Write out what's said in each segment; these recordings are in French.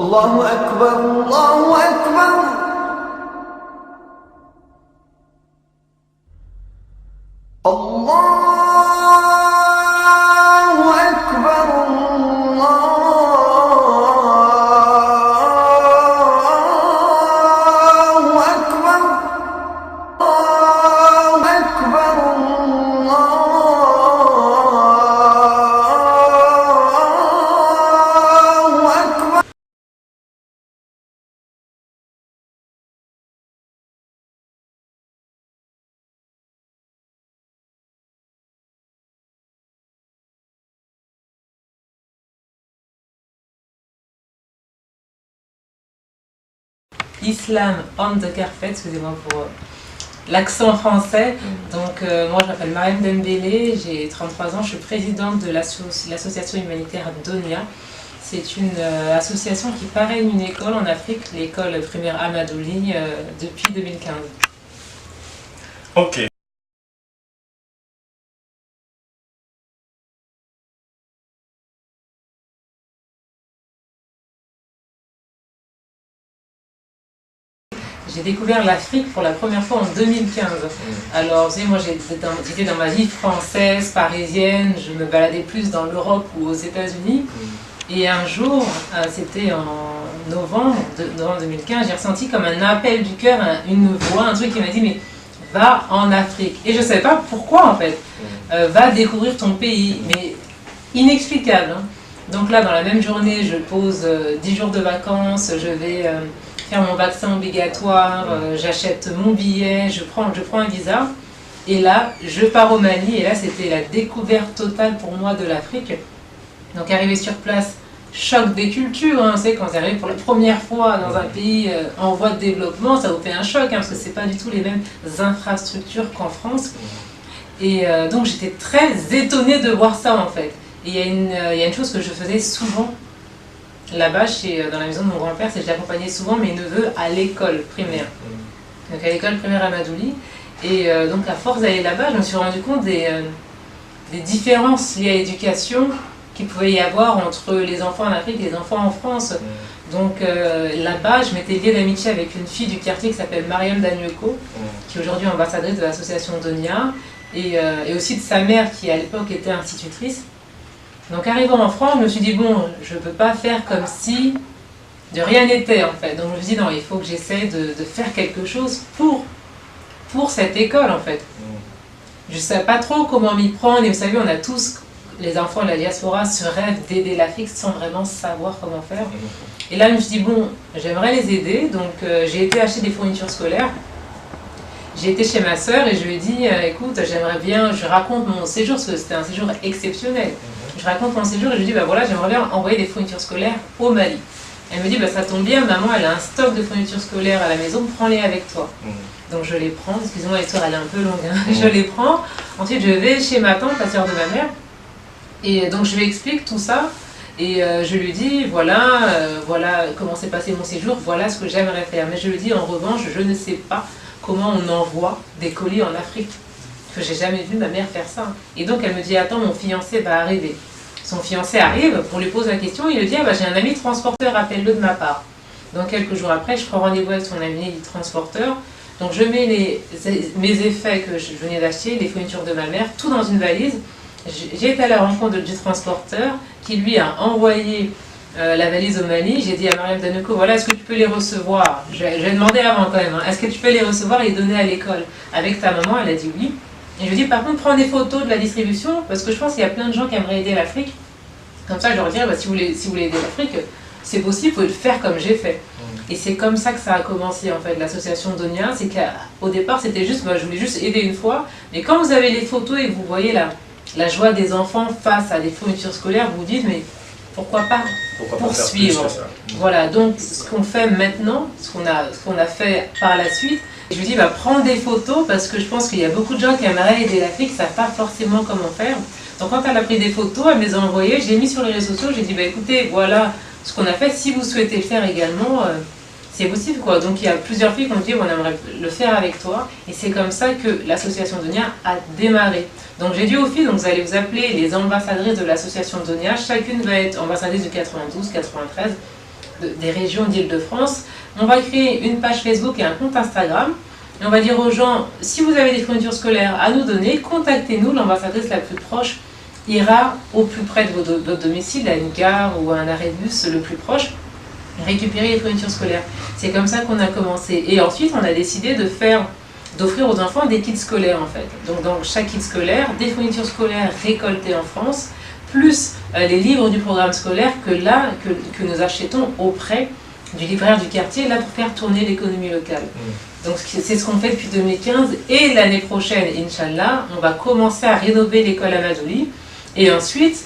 الله أكبر الله أكبر الله أكبر الله أكبر الله أكبر الله أكبر. Islam on the carpet, excusez-moi pour l'accent français. Donc moi je m'appelle Mariam Dembélé, j'ai 33 ans, je suis présidente de l'association humanitaire Donia. C'est une association qui parraine une école en Afrique, l'école primaire Amadouli, depuis 2015. Ok. J'ai découvert l'Afrique pour la première fois en 2015. Alors, vous savez, moi j'étais dans ma vie française, parisienne, je me baladais plus dans l'Europe ou aux États-Unis. Et un jour, c'était en novembre 2015, j'ai ressenti comme un appel du cœur, une voix, un truc qui m'a dit mais va en Afrique. Et je ne savais pas pourquoi en fait. Va découvrir ton pays, mais inexplicable. Hein. Donc là, dans la même journée, je pose 10 jours de vacances, je vais faire mon vaccin obligatoire, j'achète mon billet, je prends un visa. Et là, je pars au Mali, et là, c'était la découverte totale pour moi de l'Afrique. Donc arrivé sur place, choc des cultures, hein, c'est quand vous arrivez pour la première fois dans un pays en voie de développement, ça vous fait un choc, hein, parce que c'est pas du tout les mêmes infrastructures qu'en France. Et donc j'étais très étonnée de voir ça en fait. Et il y a une chose que je faisais souvent là-bas, dans la maison de mon grand-père, c'est que j'accompagnais souvent mes neveux à l'école primaire. Donc à l'école primaire Amadouli. Et donc à force d'aller là-bas, je me suis rendu compte des différences liées à l'éducation qu'il pouvait y avoir entre les enfants en Afrique et les enfants en France. Donc là-bas, je m'étais liée d'amitié avec une fille du quartier qui s'appelle Mariam Danyoko, qui est aujourd'hui ambassadrice de l'association Donia, et aussi de sa mère qui à l'époque était institutrice. Donc arrivant en France, je me suis dit bon, je ne peux pas faire comme si de rien n'était en fait. Donc je me suis dit non, il faut que j'essaie de faire quelque chose pour cette école en fait. Je ne savais pas trop comment m'y prendre, et vous savez, on a tous, les enfants de la diaspora, ce rêve d'aider l'Afrique sans vraiment savoir comment faire. Et là, je me suis dit, bon, j'aimerais les aider, donc j'ai été acheter des fournitures scolaires. J'ai été chez ma sœur et je lui ai dit, écoute, j'aimerais bien, je raconte mon séjour, parce que c'était un séjour exceptionnel. Je raconte mon séjour et je lui dis, bah voilà, j'aimerais bien envoyer des fournitures scolaires au Mali. Elle me dit, bah ça tombe bien, maman, elle a un stock de fournitures scolaires à la maison, prends-les avec toi. Donc je les prends, excusez-moi, l'histoire elle est un peu longue, hein. Je les prends. Ensuite, je vais chez ma tante, la sœur de ma mère. Et donc je lui explique tout ça et je lui dis voilà comment s'est passé mon séjour, voilà ce que j'aimerais faire. Mais je lui dis en revanche, je ne sais pas comment on envoie des colis en Afrique, que j'ai jamais vu ma mère faire ça. Et donc elle me dit attends, mon fiancé va arriver. Son fiancé arrive, on lui pose la question, il lui dit ah, bah, j'ai un ami transporteur, appelle-le de ma part. Donc quelques jours après, je prends rendez-vous avec son ami transporteur. Donc je mets mes effets que je venais d'acheter, les fournitures de ma mère, tout dans une valise. J'ai été à la rencontre du transporteur qui lui a envoyé la valise au Mali. J'ai dit à Mariam Danyoko, voilà, est-ce que tu peux les recevoir? J'ai demandé avant quand même, hein, est-ce que tu peux les recevoir et les donner à l'école avec ta maman? Elle a dit oui. Et je lui ai dit par contre, prends des photos de la distribution parce que je pense qu'il y a plein de gens qui aimeraient aider l'Afrique. Comme ça, je leur dirais, bah, si vous voulez aider l'Afrique, c'est possible, vous pouvez le faire comme j'ai fait. Et c'est comme ça que ça a commencé en fait, l'association Donia. C'est qu'au départ, c'était juste, bah, je voulais juste aider une fois. Mais quand vous avez les photos et que vous voyez la joie des enfants face à des fournitures scolaires, vous vous dites, mais pourquoi pas poursuivre? Voilà, donc ce qu'on fait maintenant, ce qu'on a fait par la suite, je lui dis, bah, prends des photos parce que je pense qu'il y a beaucoup de gens qui aimeraient aider l'Afrique, qui ne savent pas forcément comment faire. Donc quand elle a pris des photos, elle me les a envoyées, j'ai mis sur les réseaux sociaux, j'ai dit, bah, écoutez, voilà ce qu'on a fait, si vous souhaitez le faire également, c'est possible quoi. Donc il y a plusieurs filles qui ont dit on aimerait le faire avec toi et c'est comme ça que l'association Donia a démarré. Donc j'ai dit aux filles, donc vous allez vous appeler les ambassadrices de l'association Donia, chacune va être ambassadrice du 92, 93. des régions d'Île-de-France, on va créer une page Facebook et un compte Instagram. Et on va dire aux gens, si vous avez des fournitures scolaires à nous donner, contactez-nous, l'ambassadrice la plus proche ira au plus près de votre domicile, à une gare ou à un arrêt de bus le plus proche, récupérer les fournitures scolaires. C'est comme ça qu'on a commencé. Et ensuite, on a décidé d'offrir aux enfants des kits scolaires en fait. Donc dans chaque kit scolaire, des fournitures scolaires récoltées en France, plus les livres du programme scolaire que nous achetons auprès du libraire du quartier, là pour faire tourner l'économie locale. Donc c'est ce qu'on fait depuis 2015 et l'année prochaine, Inch'Allah, on va commencer à rénover l'école Ahmadouli et ensuite,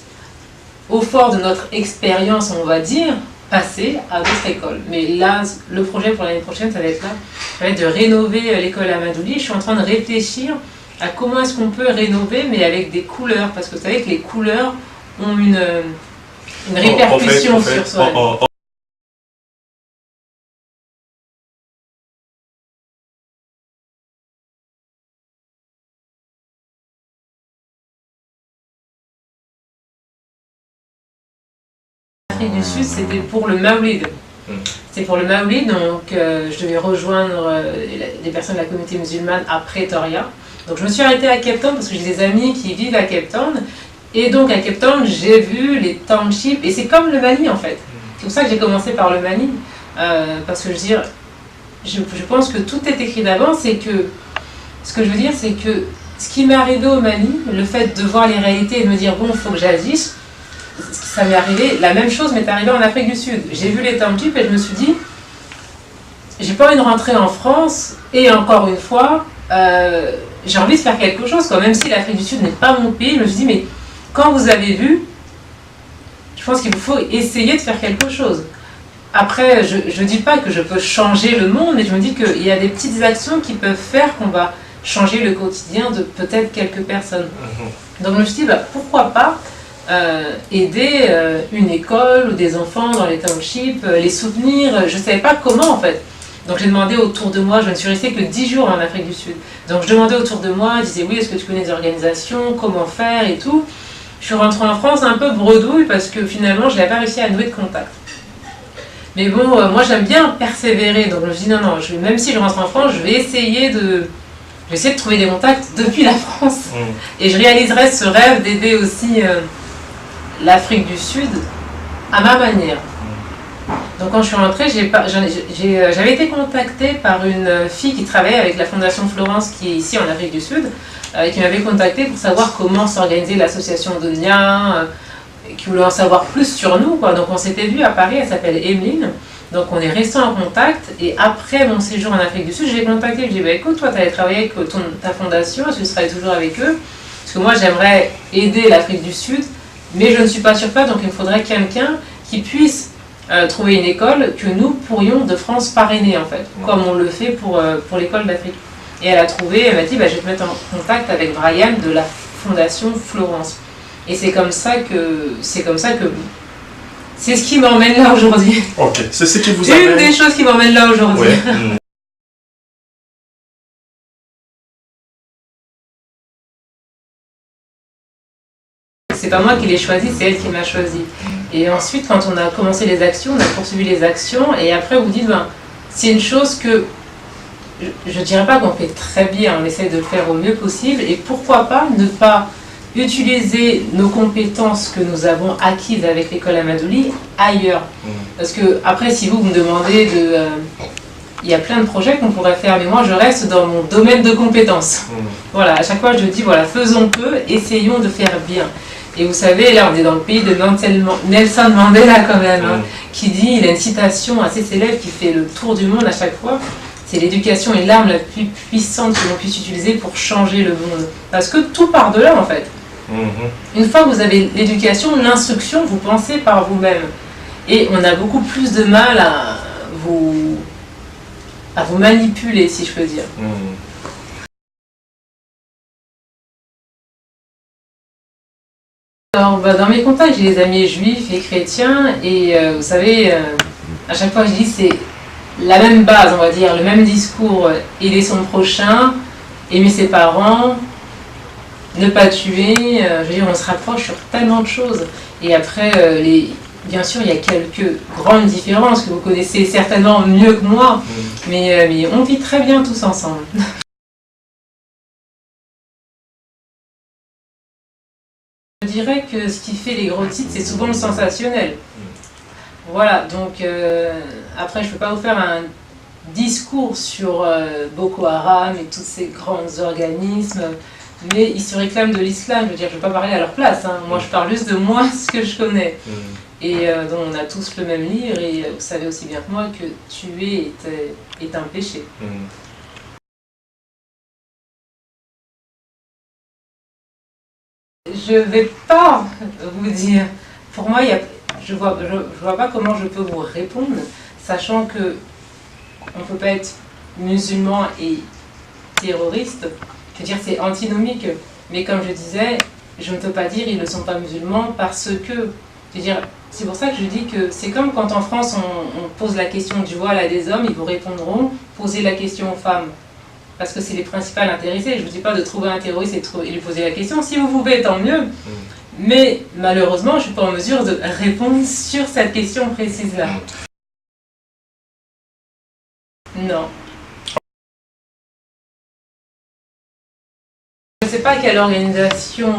au fort de notre expérience, on va dire, passer à d'autres écoles. Mais là, le projet pour l'année prochaine, ça va être de rénover l'école Ahmadouli. Je suis en train de réfléchir à comment est-ce qu'on peut rénover, mais avec des couleurs, parce que vous savez que les couleurs ont une répercussion sur soi. Du Sud, c'était pour le Maoulid. C'est pour le Maoulid, donc je devais rejoindre les personnes de la communauté musulmane à Pretoria. Donc je me suis arrêtée à Cape Town parce que j'ai des amis qui vivent à Cape Town. Et donc à Cape Town, j'ai vu les townships, et c'est comme le Mali en fait. C'est pour ça que j'ai commencé par le Mali. Parce que je pense que tout est écrit d'avance et que ce que je veux dire, c'est que ce qui m'est arrivé au Mali, le fait de voir les réalités et de me dire bon, il faut que j'agisse, ça m'est arrivé, la même chose m'est arrivée en Afrique du Sud. J'ai vu les townships et je me suis dit, j'ai pas envie de rentrer en France et encore une fois, j'ai envie de faire quelque chose, quoi. Même si l'Afrique du Sud n'est pas mon pays, je me suis dit, mais quand vous avez vu, je pense qu'il vous faut essayer de faire quelque chose. Après, je dis pas que je peux changer le monde, mais je me dis qu'il y a des petites actions qui peuvent faire qu'on va changer le quotidien de peut-être quelques personnes. Donc je me suis dit, bah, pourquoi pas aider une école ou des enfants dans les townships, les soutenir, je ne savais pas comment en fait. Donc j'ai demandé autour de moi, je ne suis restée que 10 jours en Afrique du Sud. Donc je demandais autour de moi, je disais oui, est-ce que tu connais des organisations, comment faire et tout. Je suis rentrée en France un peu bredouille parce que finalement je n'avais pas réussi à nouer de contact. Mais bon, moi j'aime bien persévérer, donc je me suis dit non, même si je rentre en France, je vais essayer de trouver des contacts depuis la France. Et je réaliserai ce rêve d'aider aussi l'Afrique du Sud à ma manière. Donc quand je suis rentrée, j'avais été contactée par une fille qui travaillait avec la Fondation Florence qui est ici en Afrique du Sud, qui m'avait contactée pour savoir comment s'organisait l'association Donia, qui voulait en savoir plus sur nous, quoi. Donc on s'était vu à Paris, elle s'appelle Emeline, donc on est resté en contact et après mon séjour en Afrique du Sud, j'ai contacté, je lui ai dit bah, écoute, toi tu allais travailler avec ta fondation, est-ce que tu travailles toujours avec eux? Parce que moi j'aimerais aider l'Afrique du Sud, mais je ne suis pas sur place, donc il me faudrait quelqu'un qui puisse trouver une école que nous pourrions de France parrainer en fait, comme on le fait pour l'école d'Afrique. Et elle a trouvé, elle m'a dit bah, je vais te mettre en contact avec Brian de la Fondation Florence. Et c'est comme ça que c'est ce qui m'emmène là aujourd'hui. Ok, c'est ce qui vous amène. Une des choses qui m'emmène là aujourd'hui. Ouais. C'est pas moi qui l'ai choisi, c'est elle qui m'a choisi. Et ensuite, quand on a commencé les actions, on a poursuivi les actions, et après vous dites, ben, c'est une chose que je dirais pas qu'on fait très bien, on essaie de le faire au mieux possible, et pourquoi pas ne pas utiliser nos compétences que nous avons acquises avec l'école Ahmadouli ailleurs. Parce que après, si vous me demandez il y a plein de projets qu'on pourrait faire, mais moi je reste dans mon domaine de compétences. Voilà, à chaque fois je dis, voilà, faisons peu, essayons de faire bien. Et vous savez, là on est dans le pays de Nelson Mandela quand même, hein, qui dit, il a une citation assez célèbre qui fait le tour du monde à chaque fois, c'est l'éducation est l'arme la plus puissante que l'on puisse utiliser pour changer le monde. Parce que tout part de là en fait. Une fois que vous avez l'éducation, l'instruction, vous pensez par vous-même. Et on a beaucoup plus de mal à vous manipuler, si je peux dire. Alors, bah, dans mes contacts, j'ai des amis juifs et chrétiens, et vous savez, à chaque fois je dis c'est la même base, on va dire, le même discours, aider son prochain, aimer ses parents, ne pas tuer, je veux dire, on se rapproche sur tellement de choses. Et après, Bien sûr, il y a quelques grandes différences que vous connaissez certainement mieux que moi, mais on vit très bien tous ensemble. Je dirais que ce qui fait les gros titres, c'est souvent le sensationnel. Voilà, donc après, je ne peux pas vous faire un discours sur Boko Haram et tous ces grands organismes, mais ils se réclament de l'islam. Je veux dire, je ne vais pas parler à leur place, hein. Moi, je parle juste de moi, ce que je connais. Et donc, on a tous le même livre, et vous savez aussi bien que moi que tuer est un péché. Je ne vais pas vous dire. Pour moi, je vois pas comment je peux vous répondre, sachant que on ne peut pas être musulman et terroriste. Je veux dire, c'est antinomique. Mais comme je disais, je ne peux pas dire ils ne sont pas musulmans parce que... Je veux dire, c'est pour ça que je dis que c'est comme quand en France on pose la question du voile à des hommes, ils vous répondront, posez la question aux femmes. Parce que c'est les principales intéressées. Je ne vous dis pas de trouver un terroriste et lui poser la question. Si vous pouvez, tant mieux. Mais malheureusement, je ne suis pas en mesure de répondre sur cette question précise-là. Non. Je ne sais pas quelle organisation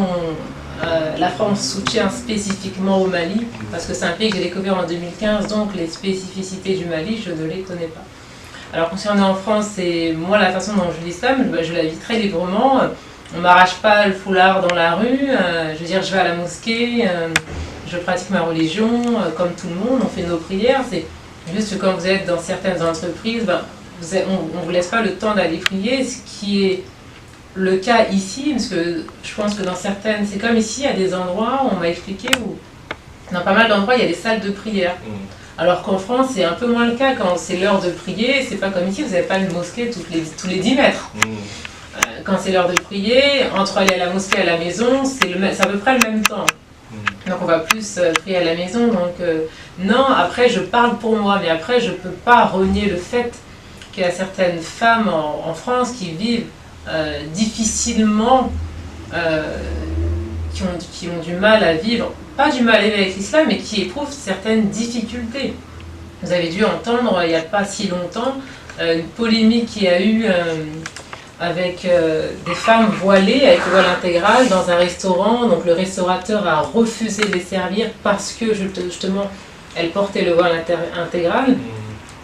la France soutient spécifiquement au Mali, parce que c'est un pays que j'ai découvert en 2015, donc les spécificités du Mali, je ne les connais pas. Alors concernant en France, c'est moi la façon dont je vis l'islam, je la vis très librement. On m'arrache pas le foulard dans la rue, je veux dire je vais à la mosquée, je pratique ma religion comme tout le monde, on fait nos prières. C'est juste que quand vous êtes dans certaines entreprises, on ne vous laisse pas le temps d'aller prier, ce qui est le cas ici, parce que je pense que dans certaines, c'est comme ici, il y a des endroits, on m'a expliqué, où dans pas mal d'endroits il y a des salles de prière. Alors qu'en France, c'est un peu moins le cas. Quand c'est l'heure de prier, c'est pas comme ici, vous n'avez pas une mosquée tous les 10 mètres. Quand c'est l'heure de prier, entre aller à la mosquée et à la maison, c'est à peu près le même temps. Donc on va plus prier à la maison. Donc non, après je parle pour moi, mais après je ne peux pas renier le fait qu'il y a certaines femmes en France qui vivent difficilement, qui ont du mal à vivre, pas du mal à vivre avec l'islam, mais qui éprouvent certaines difficultés. Vous avez dû entendre, il n'y a pas si longtemps, une polémique qu'il y a eu avec des femmes voilées, avec le voile intégral, dans un restaurant. Donc le restaurateur a refusé de les servir parce que justement, elles portaient le voile intégral.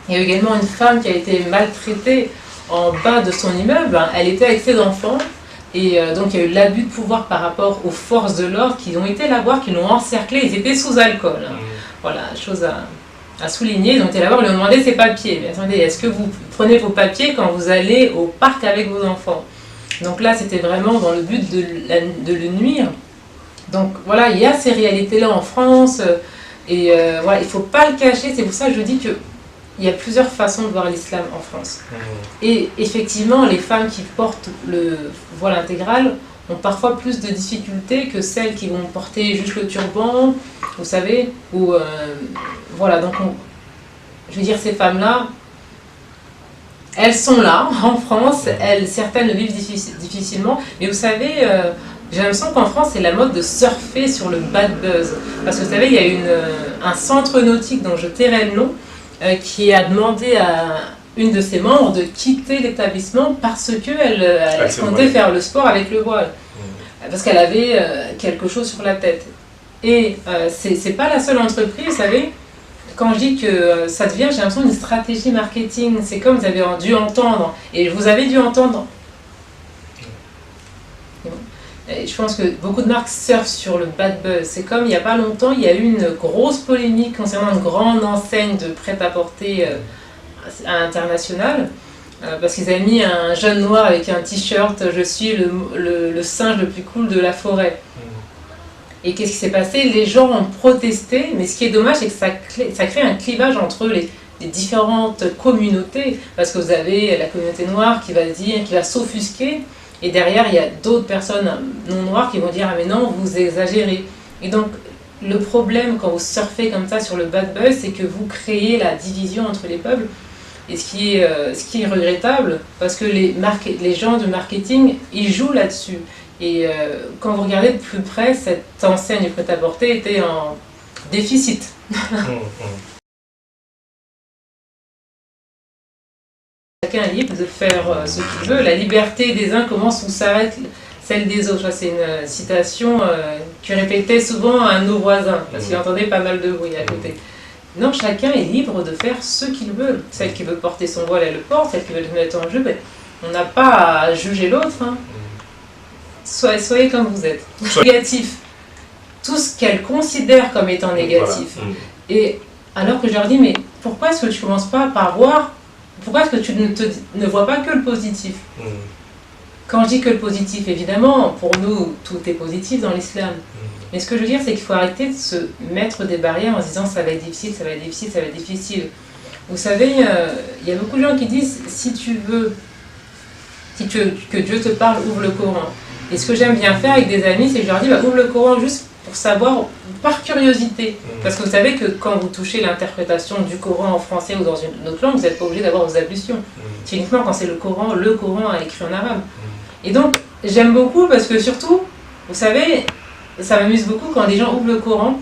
Il y a également une femme qui a été maltraitée en bas de son immeuble. Elle était avec ses enfants. Et donc il y a eu l'abus de pouvoir par rapport aux forces de l'ordre qui ont été la voir, qui l'ont encerclée. Ils étaient sous alcool. Voilà, chose à souligner. Ils ont été la voir, ils lui ont demandé ses papiers. Mais attendez, est-ce que vous prenez vos papiers quand vous allez au parc avec vos enfants? Donc là, c'était vraiment dans le but de le nuire. Donc voilà, il y a ces réalités-là en France. Et voilà, il ne faut pas le cacher. C'est pour ça que je dis que il y a plusieurs façons de voir l'islam en France. Et effectivement, les femmes qui portent le voile intégral ont parfois plus de difficultés que celles qui vont porter juste le turban, vous savez, ou voilà, donc je veux dire, ces femmes-là, elles sont là, en France, certaines le vivent difficilement, mais vous savez, j'ai l'impression qu'en France, c'est la mode de surfer sur le bad buzz, parce que vous savez, il y a un centre nautique dont je tairai le nom, qui a demandé à une de ses membres de quitter l'établissement parce qu'elle comptait faire le sport avec le voile. Parce qu'elle avait quelque chose sur la tête. Et c'est pas la seule entreprise, vous savez, quand je dis que ça devient, j'ai l'impression, une stratégie marketing. C'est comme vous avez dû entendre, et vous avez dû entendre. Et je pense que beaucoup de marques surfent sur le bad buzz. C'est comme il n'y a pas longtemps, il y a eu une grosse polémique concernant une grande enseigne de prêt-à-porter internationale. Parce qu'ils avaient mis un jeune noir avec un t-shirt « Je suis le singe le plus cool de la forêt ». Et qu'est-ce qui s'est passé? Les gens ont protesté, mais ce qui est dommage, c'est que ça crée un clivage entre les différentes communautés. Parce que vous avez la communauté noire qui va s'offusquer, et derrière, il y a d'autres personnes non noires qui vont dire « Ah mais non, vous exagérez ». Et donc, le problème quand vous surfez comme ça sur le bad buzz, c'est que vous créez la division entre les peuples. Et ce qui est regrettable, parce que les gens de marketing, ils jouent là-dessus. Et quand vous regardez de plus près, cette enseigne prêt-à-porter était en déficit. Chacun est libre de faire ce qu'il veut. La liberté des uns commence où s'arrête celle des autres. C'est une citation que répétait souvent à un de nos voisins, parce qu'il entendait pas mal de bruit à côté. Non, chacun est libre de faire ce qu'il veut. Celle qui veut porter son voile, elle le porte. Celle qui veut le mettre en jeu, ben, on n'a pas à juger l'autre. Hein. Soyez comme vous êtes. Négatif. Tout ce qu'elle considère comme étant négatif. Voilà. Et alors que je leur dis, mais pourquoi est-ce que tu ne commences pas par voir, pourquoi est-ce que tu ne vois pas que le positif? Quand je dis que le positif, évidemment, pour nous, tout est positif dans l'islam. Mais ce que je veux dire, c'est qu'il faut arrêter de se mettre des barrières en se disant ça va être difficile, ça va être difficile, ça va être difficile. Vous savez, il y a beaucoup de gens qui disent, si tu veux que Dieu te parle, ouvre le Coran. Et ce que j'aime bien faire avec des amis, c'est que je leur dis, bah, ouvre le Coran juste pour savoir, par curiosité. Parce que vous savez que quand vous touchez l'interprétation du Coran en français ou dans une autre langue, vous n'êtes pas obligé d'avoir vos ablutions. C'est uniquement quand c'est le Coran écrit en arabe. Et donc, j'aime beaucoup parce que surtout, vous savez, ça m'amuse beaucoup quand des gens ouvrent le Coran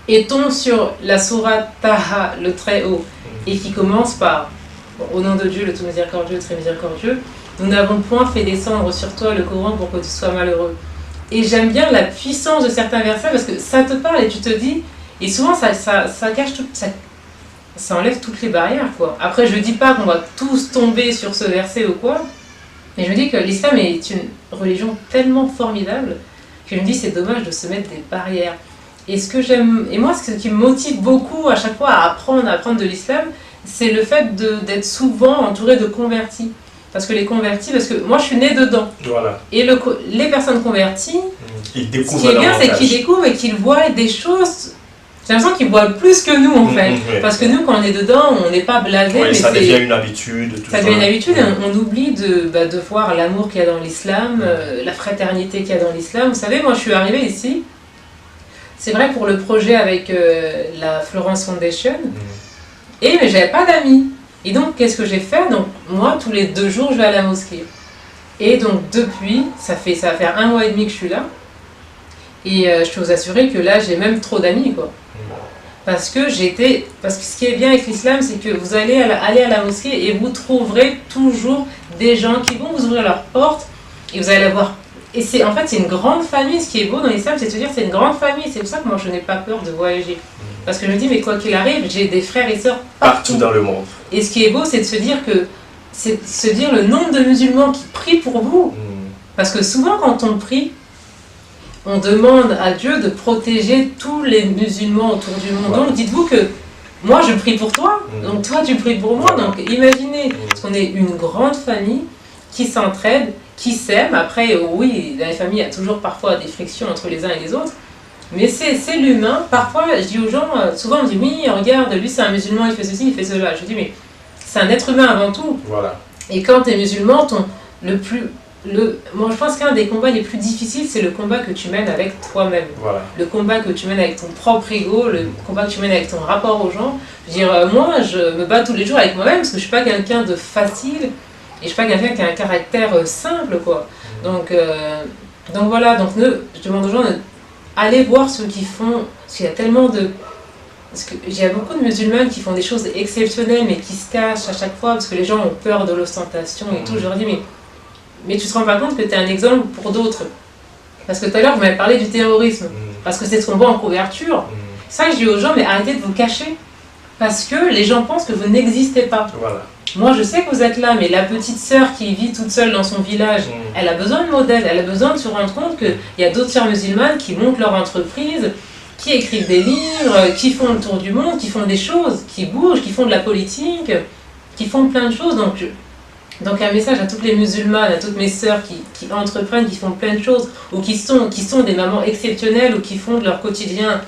et tombent sur la sourate Taha, le très haut, et qui commence par « Au nom de Dieu, le tout miséricordieux, le très miséricordieux, nous n'avons point fait descendre sur toi le Coran pour que tu sois malheureux. » Et j'aime bien la puissance de certains versets parce que ça te parle et tu te dis, et souvent ça cache tout, ça enlève toutes les barrières, quoi. Après, je dis pas qu'on va tous tomber sur ce verset ou quoi, mais je me dis que l'islam est une religion tellement formidable que je me dis c'est dommage de se mettre des barrières. Et ce que j'aime, et moi ce qui me motive beaucoup à chaque fois à apprendre de l'islam, c'est le fait d'être souvent entouré de convertis. Parce que les convertis, parce que moi je suis née dedans. Voilà. Et les personnes converties, ce qui est bien, c'est qu'ils découvrent et qu'ils voient des choses. J'ai l'impression qu'ils voient plus que nous en fait. Parce que nous, quand on est dedans, on n'est pas blasé. Oui, ça devient une habitude. Ça devient une habitude et on oublie de voir l'amour qu'il y a dans l'islam, la fraternité qu'il y a dans l'islam. Vous savez, moi je suis arrivée ici, c'est vrai pour le projet avec la Florence Foundation, mais j'avais pas d'amis. Et donc, qu'est-ce que j'ai fait? Donc, moi, tous les 2 jours, je vais à la mosquée. Et donc, depuis, ça va faire 1 mois et demi que je suis là. Et je peux vous assurer que là, j'ai même trop d'amis, quoi. Parce que ce qui est bien avec l'islam, c'est que vous allez aller à la mosquée et vous trouverez toujours des gens qui vont vous ouvrir leurs portes et vous allez la voir. Et en fait, c'est une grande famille. Ce qui est beau dans l'islam, c'est de se dire c'est une grande famille. C'est pour ça que moi, je n'ai pas peur de voyager. Parce que je me dis, mais quoi qu'il arrive, j'ai des frères et sœurs partout dans le monde. Et ce qui est beau, c'est de se dire le nombre de musulmans qui prient pour vous. Parce que souvent, quand on prie, on demande à Dieu de protéger tous les musulmans autour du monde. Donc, dites-vous que moi, je prie pour toi, donc toi, tu pries pour moi. Donc, imaginez, parce qu'on est une grande famille qui s'entraide, qui s'aime. Après, oui, dans les familles, il y a toujours parfois des frictions entre les uns et les autres. Mais c'est l'humain. Parfois, je dis aux gens, souvent on me dit, oui, regarde, lui c'est un musulman, il fait ceci, il fait cela. Je dis, mais c'est un être humain avant tout. Voilà. Et quand tu es musulman, moi je pense qu'un des combats les plus difficiles, c'est le combat que tu mènes avec toi-même. Voilà. Le combat que tu mènes avec ton propre ego, le combat que tu mènes avec ton rapport aux gens. Je veux dire, moi, je me bats tous les jours avec moi-même parce que je ne suis pas quelqu'un de facile et je ne suis pas quelqu'un qui a un caractère simple, quoi. Donc voilà, je demande aux gens allez voir ceux qui font, parce qu'il y a tellement de... Parce qu'il y a beaucoup de musulmans qui font des choses exceptionnelles mais qui se cachent à chaque fois parce que les gens ont peur de l'ostentation et tout. Je leur dis, mais tu te rends pas compte que tu es un exemple pour d'autres. Parce que tout à l'heure, vous m'avez parlé du terrorisme. Parce que c'est ce qu'on voit en couverture. C'est ça que je dis aux gens, mais arrêtez de vous cacher. Parce que les gens pensent que vous n'existez pas. Voilà. Moi, je sais que vous êtes là, mais la petite sœur qui vit toute seule dans son village, elle a besoin de modèles, elle a besoin de se rendre compte qu'il y a d'autres sœurs musulmanes qui montent leur entreprise, qui écrivent des livres, qui font le tour du monde, qui font des choses, qui bougent, qui font de la politique, qui font plein de choses. Donc un message à toutes les musulmanes, à toutes mes sœurs qui entreprennent, qui font plein de choses, ou qui sont des mamans exceptionnelles, ou qui font de leur quotidien,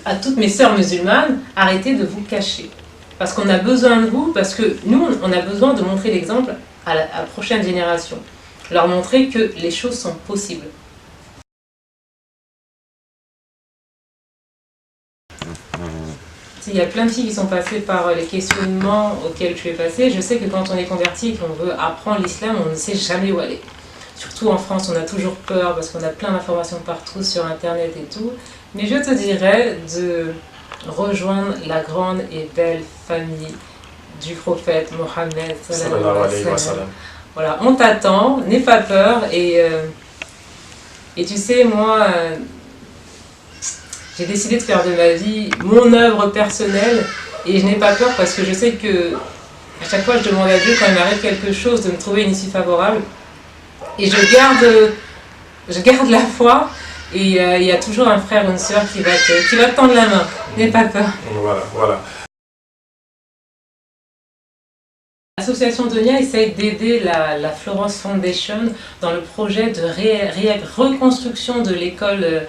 à toutes mes sœurs musulmanes, arrêtez de vous cacher. Parce qu'on a besoin de vous, parce que nous, on a besoin de montrer l'exemple à la prochaine génération. Leur montrer que les choses sont possibles. Il y a plein de filles qui sont passées par les questionnements auxquels je suis passée. Je sais que quand on est converti et qu'on veut apprendre l'islam, on ne sait jamais où aller. Surtout en France, on a toujours peur parce qu'on a plein d'informations partout sur Internet et tout. Mais je te dirais de rejoindre la grande et belle famille du prophète Mohammed Sallallahu alayhi wa sallam. Voilà, on t'attend, n'aie pas peur et tu sais, moi, j'ai décidé de faire de ma vie mon œuvre personnelle et je n'ai pas peur parce que je sais que à chaque fois je demande à Dieu quand il m'arrive quelque chose de me trouver une issue favorable et je garde la foi et il y a toujours un frère ou une sœur qui va te tendre la main, n'aie pas peur. Voilà. L'association Donia essaye d'aider la Florence Foundation dans le projet de reconstruction de l'école,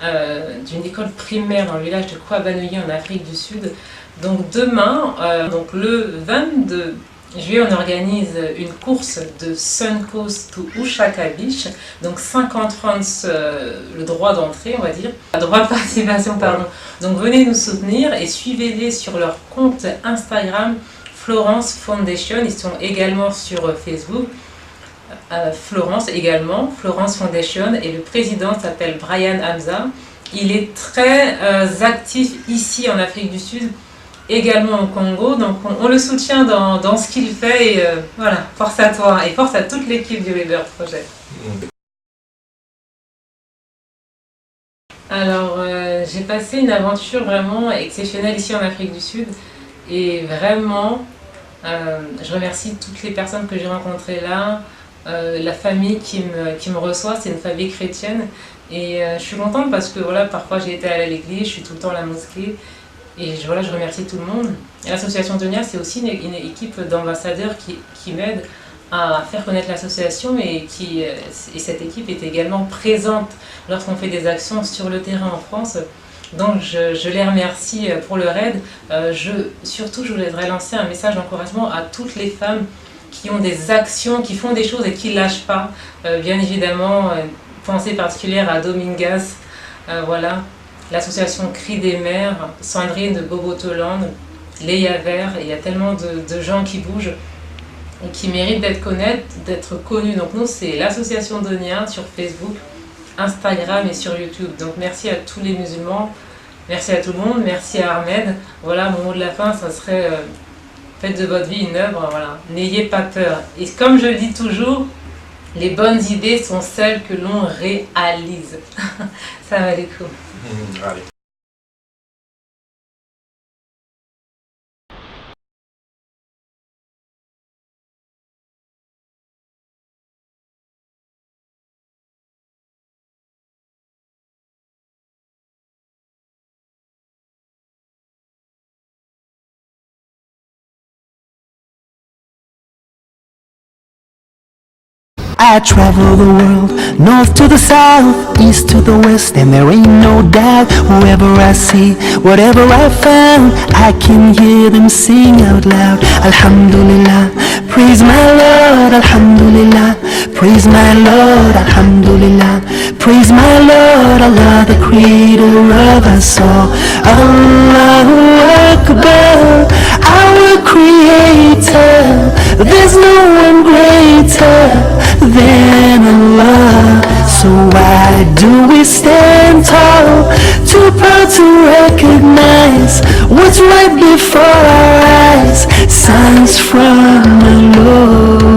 d'une école primaire dans le village de Kwabanouyi en Afrique du Sud. Donc demain, donc le 22 juillet, on organise une course de Suncoast to Ushaka Beach, donc 50 francs le droit d'entrée, on va dire, le droit de participation, pardon. Donc venez nous soutenir et suivez-les sur leur compte Instagram Florence Foundation, ils sont également sur Facebook, Florence également, Florence Foundation, et le président s'appelle Brian Hamza. Il est très actif ici en Afrique du Sud, également au Congo, donc on le soutient dans ce qu'il fait et voilà, force à toi et force à toute l'équipe du Weber Project. Alors j'ai passé une aventure vraiment exceptionnelle ici en Afrique du Sud et vraiment je remercie toutes les personnes que j'ai rencontrées là, la famille qui me reçoit, c'est une famille chrétienne et je suis contente parce que voilà, parfois j'ai été à l'église, je suis tout le temps à la mosquée et voilà, je remercie tout le monde. L'association Donia, c'est aussi une équipe d'ambassadeurs qui m'aide à faire connaître l'association et cette équipe est également présente lorsqu'on fait des actions sur le terrain en France. Donc je les remercie pour leur aide. Surtout, je voudrais lancer un message d'encouragement à toutes les femmes qui ont des actions, qui font des choses et qui ne lâchent pas. Bien évidemment, pensée particulière à Domingas, voilà, l'association Cris des Mères, Sandrine de Bobotoland, Léa Vert, il y a tellement de gens qui bougent et qui méritent d'être connus. Donc nous, c'est l'association Donia sur Facebook, Instagram et sur YouTube. Donc merci à tous les musulmans, merci à tout le monde, merci à Ahmed. Voilà, mon mot de la fin, ça serait faites de votre vie une œuvre, voilà. N'ayez pas peur. Et comme je le dis toujours, les bonnes idées sont celles que l'on réalise. Ça va les coups. Allez. I travel the world, north to the south, east to the west, and there ain't no doubt. Whoever I see, whatever I found, I can hear them sing out loud. Alhamdulillah, praise my Lord. Alhamdulillah, praise my Lord. Alhamdulillah, praise my Lord. Allah, the creator of us all. Allahu Akbar, our creator. There's no one greater than Allah. So why do we stand tall, too proud to recognize what's right before our eyes? Signs from the Lord.